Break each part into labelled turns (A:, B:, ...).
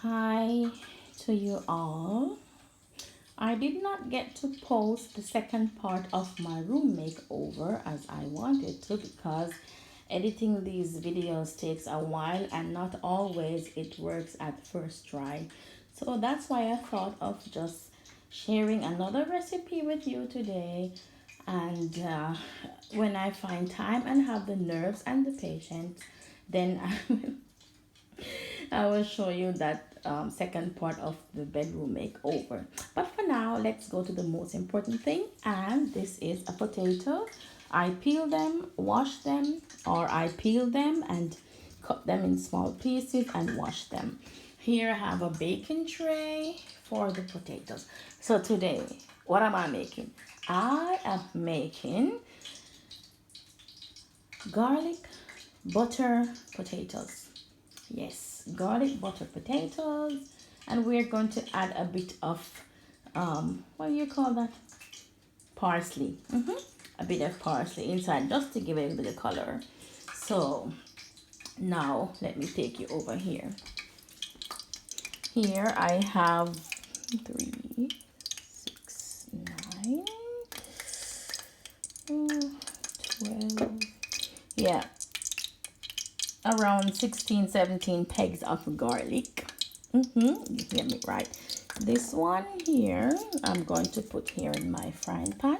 A: Hi to you all. I did not get to post the second part of my room makeover as I wanted to because editing these videos takes a while and not always it works at first try. So that's why I thought of just sharing another recipe with you today. And when I find time and have the nerves and the patience, then I will show you that second part of the bedroom makeover. But for now, let's go to the most important thing, and this is a potato. I peel them, wash them, or I peel them and cut them in small pieces and wash them. Here I have a baking tray for the potatoes. So today, what am I making? I am making garlic butter potatoes. Yes, garlic butter potatoes, and we're going to add a bit of what do you call that, parsley. A bit of parsley inside just to give it a bit of color. So now let me take you over here. Here I have 3, 6, 9, 12, yeah, around 16, 17 pegs of garlic. You hear me right? This one here I'm going to put here in my frying pan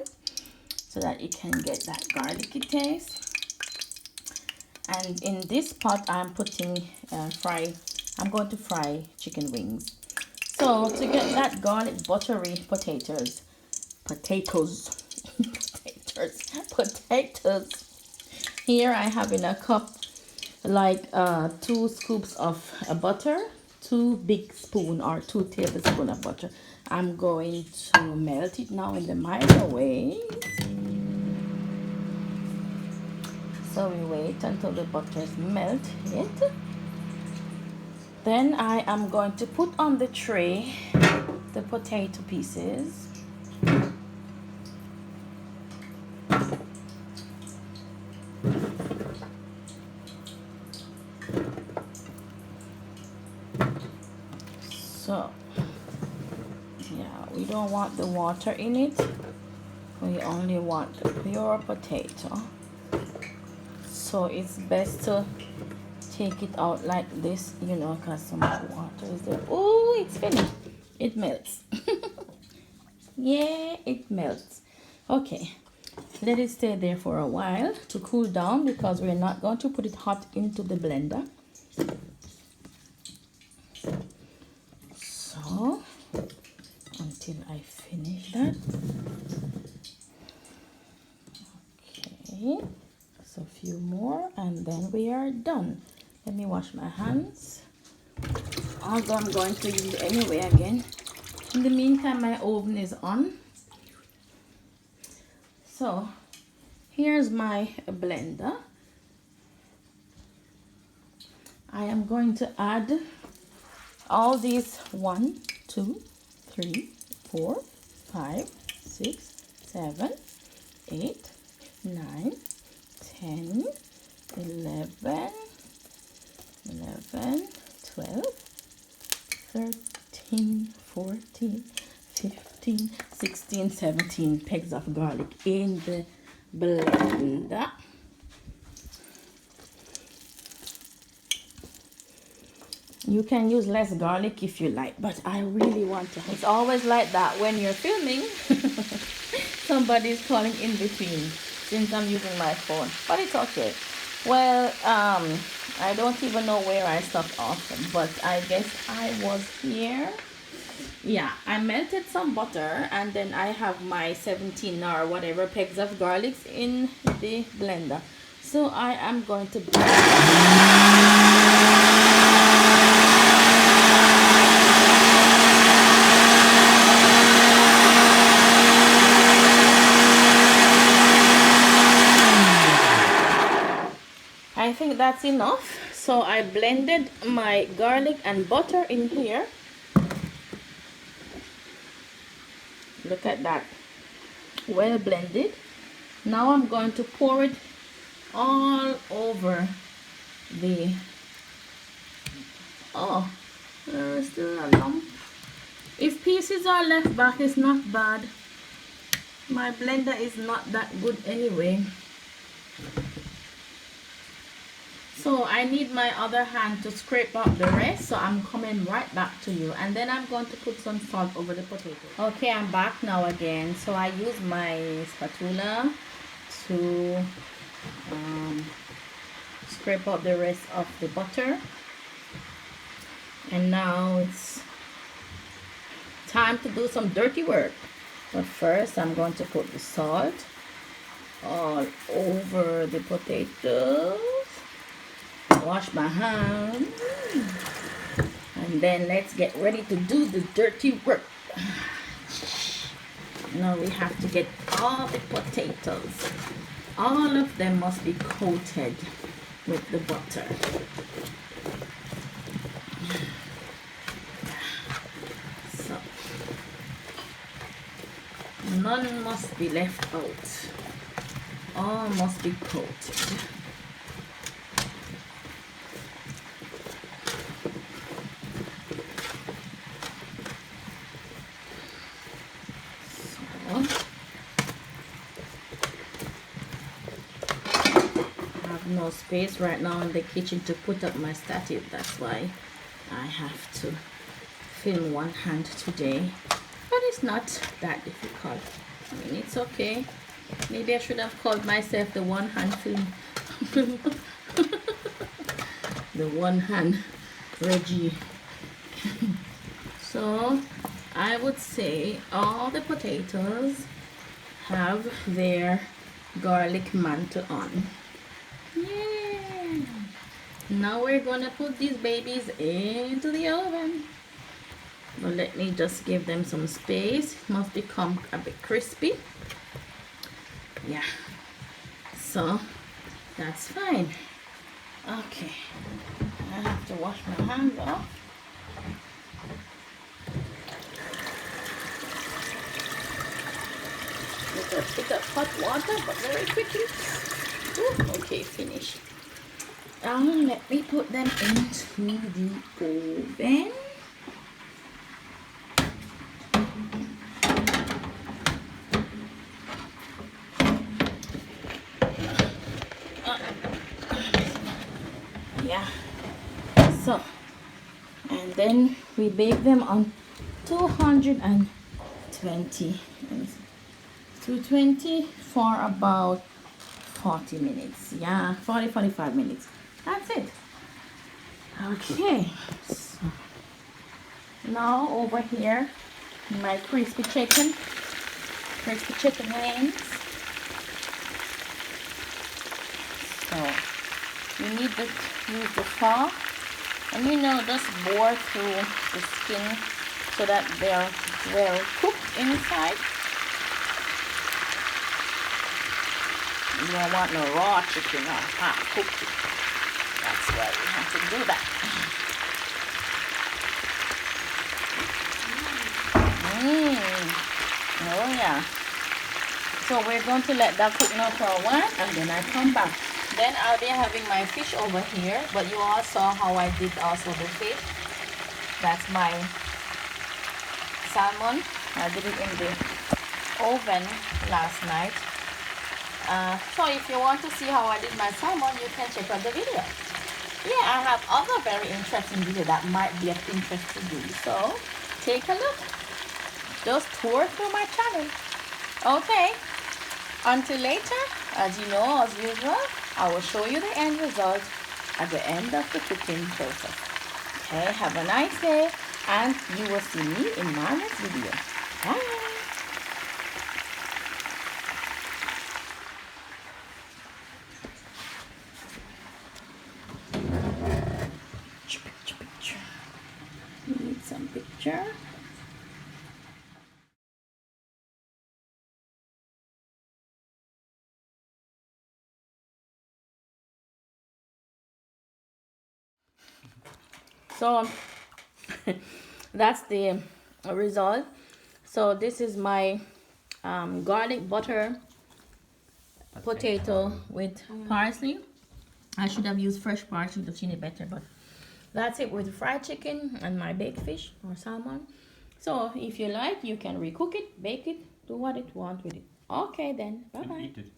A: so that it can get that garlicky taste. And in this pot I'm putting I'm going to fry chicken wings. So to get that garlic buttery potatoes, here I have in a cup like 2 scoops of butter, 2 big spoon or 2 tablespoons of butter. I'm going to melt it now in the microwave. So we wait until the butter is melted. Then I am going to put on the tray the potato pieces. So yeah, we don't want the water in it. We only want the pure potato. So it's best to take it out like this, you know, because so much water is there. Oh, it's finished. It melts. Yeah, it melts. Okay, let it stay there for a while to cool down because we're not going to put it hot into the blender. So until I finish that. Okay, so a few more and then we are done. Let me wash my hands, although I'm going to use it anyway again. In the meantime, my oven is on. So here's my blender. I am going to add all these 1, 2, 3, 4, 5, 6, 7, 8, 9, 10, 11, 12, 13, 14, 15, 16, 17 pegs of garlic in the blender. You can use less garlic if you like, but I really want to. It's always like that when you're filming. Somebody's calling in between since I'm using my phone, but it's okay. Well, I don't even know where I stopped off, but I guess I was here. Yeah, I melted some butter and then I have my 17 or whatever pegs of garlic in the blender. So I am going to I think that's enough. So I blended my garlic and butter in here. Look at that, well blended. Now I'm going to pour it all over the There's still a lump. If pieces are left back, it's not bad. My blender is not that good anyway. So I need my other hand to scrape up the rest, so I'm coming right back to you, and then I'm going to put some salt over the potato. Okay, I'm back now again. So I use my spatula to scrape up the rest of the butter, and now it's time to do some dirty work. But first I'm going to put the salt all over the potatoes. Wash my hands, and then let's get ready to do the dirty work. Now we have to get all the potatoes. All of them must be coated with the butter. So none must be left out. All must be coated. No space right now in the kitchen to put up my stative. That's why I have to film one hand today, but it's not that difficult. I mean, it's okay. Maybe I should have called myself the one hand film the one hand Reggie. So I would say all the potatoes have their garlic mantle on. Yeah. Now we're gonna put these babies into the oven. But let me just give them some space. It must become a bit crispy. Yeah. So that's fine. Okay. I have to wash my hands off. With a bit of hot water, but very quickly. Ooh, okay, finish. Let me put them into the oven. Yeah. So, and then we bake them on 220 for about 40 minutes. Yeah, 45 minutes. That's it. Okay, so now over here my crispy chicken wings. So you need to use the fork, and just bore through the skin so that they're well cooked inside. You don't want no raw chicken or half cooked chicken. That's why we have to do that. Oh yeah. So we're going to let that cook now for a while, and then I come back. Then I'll be having my fish over here, but you all saw how I did also the fish. That's my salmon. I did it in the oven last night. So if you want to see how I did my salmon, you can check out the video. Yeah, I have other very interesting videos that might be of interest to you. So take a look. Just tour through my channel. Okay. Until later, as you know, as usual, I will show you the end result at the end of the cooking process. Okay, have a nice day, and you will see me in my next video. Bye. Need some picture. So that's the result. So this is my garlic butter potato with parsley. I should have used fresh parsley to clean it better, but That's it with fried chicken and my baked fish or salmon. So if you like, you can recook it, bake it, do what you want with it. Okay then, bye
B: And
A: bye.
B: eat it.